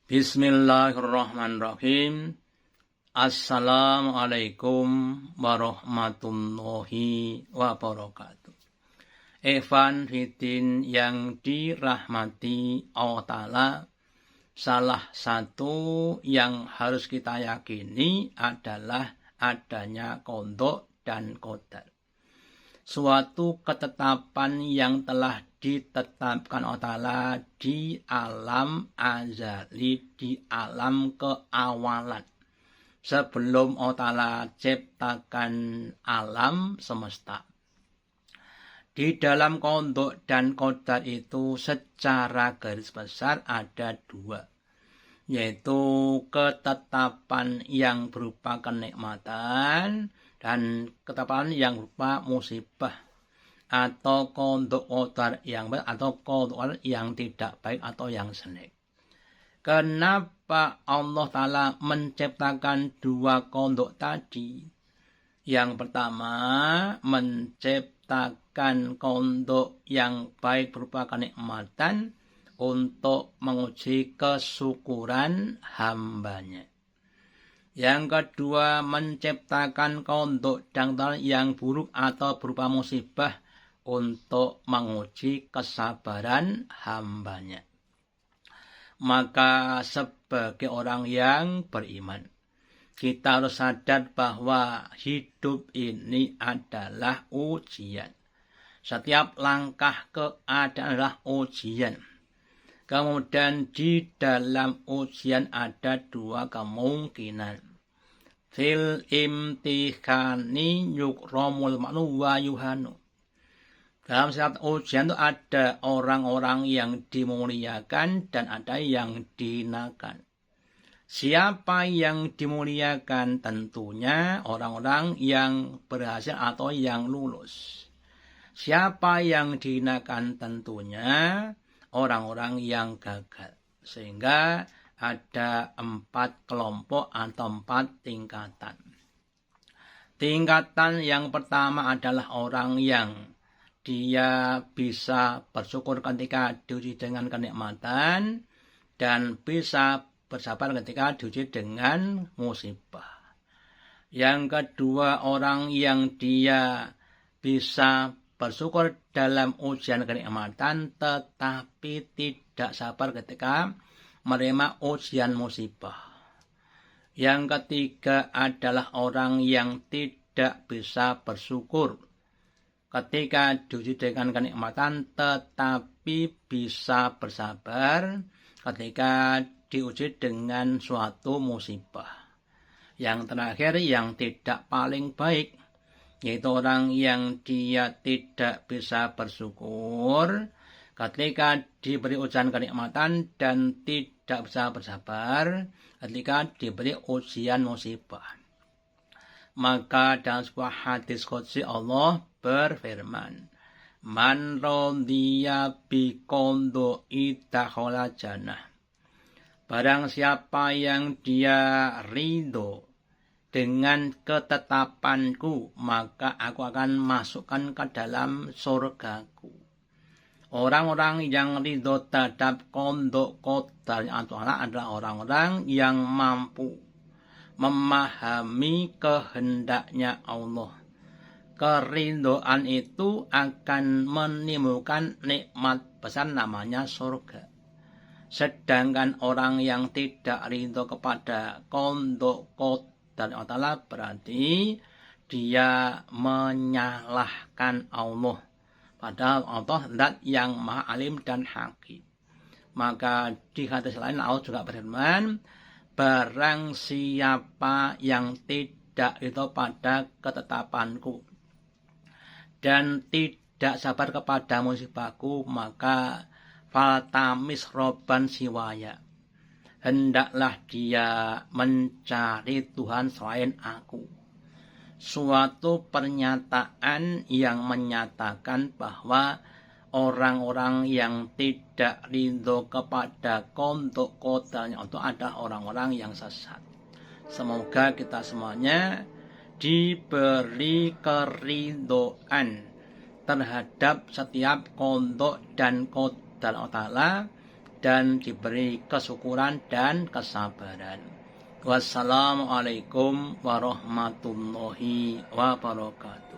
Bismillahirrahmanirrahim. Assalamualaikum warahmatullahi wabarakatuh. Evan Fitin yang dirahmati Allah Ta'ala, salah satu yang harus kita yakini adalah adanya qadha dan qadar. Suatu ketetapan yang telah ditetapkan Allah Ta'ala di alam azali, di alam keawalan. Sebelum Allah Ta'ala ciptakan alam semesta. Di dalam qadha dan qadar itu secara garis besar ada dua. Yaitu ketetapan yang berupa kenikmatan dan ketetapan yang berupa musibah, atau qadha qadar yang baik atau qadar yang tidak baik atau yang jelek. Kenapa Allah Ta'ala menciptakan dua qadha tadi? Yang pertama, menciptakan qadha yang baik berupa kenikmatan untuk menguji kesyukuran hambanya. Yang kedua, menciptakan qadha dan qadar yang buruk atau berupa musibah untuk menguji kesabaran hambanya. Maka sebagai orang yang beriman, kita harus sadar bahwa hidup ini adalah ujian. Setiap langkah keadaan adalah ujian. Kemudian di dalam ujian ada dua kemungkinan. Fil imtihani yukramul ma'nu wa yuhanu. Dalam setiap ujian itu ada orang-orang yang dimuliakan dan ada yang dihinakan. Siapa yang dimuliakan? Tentunya orang-orang yang berhasil atau yang lulus. Siapa yang dihinakan? Tentunya orang-orang yang gagal. Sehingga ada 4 kelompok atau 4 tingkatan. Tingkatan yang pertama adalah orang yang dia bisa bersyukur ketika diuji dengan kenikmatan dan bisa bersabar ketika diuji dengan musibah. Yang kedua, orang yang dia bisa bersyukur dalam ujian kenikmatan tetapi tidak sabar ketika menerima ujian musibah. Yang ketiga adalah orang yang tidak bisa bersyukur ketika diuji dengan kenikmatan tetapi bisa bersabar ketika diuji dengan suatu musibah. Yang terakhir, yang tidak paling baik, yaitu orang yang dia tidak bisa bersyukur ketika diberi ujian kenikmatan dan tidak bisa bersabar ketika diberi ujian musibah. Maka dalam sebuah hadis qudsi Allah berfirman, Man radiya bi qadha'i dakhala jannah. Barang siapa yang dia ridho dengan ketetapanku, maka aku akan masukkan ke dalam surgaku. Orang-orang yang ridho terhadap qadha qadar adalah orang-orang yang mampu memahami kehendaknya Allah. Keridhaan itu akan menimbulkan nikmat besar namanya surga. Sedangkan orang yang tidak ridho kepada qadha qadar Allah berarti dia menyalahkan Allah. Padahal Allah zat yang maha alim dan hakim. Maka di hadis lain Allah juga berfirman, barang siapa yang tidak ridho pada ketetapanku dan tidak sabar kepada musibahku, maka faltamis roban siwaya, hendaklah dia mencari Tuhan selain aku. Suatu pernyataan yang menyatakan bahwa orang-orang yang tidak ridho kepada qadha qadarnya itu adalah orang-orang yang sesat. Semoga kita semuanya diberi keridhaan terhadap setiap qadha dan qadar Allah Ta'ala dan diberi kesyukuran dan kesabaran. Wassalamualaikum warahmatullahi wabarakatuh.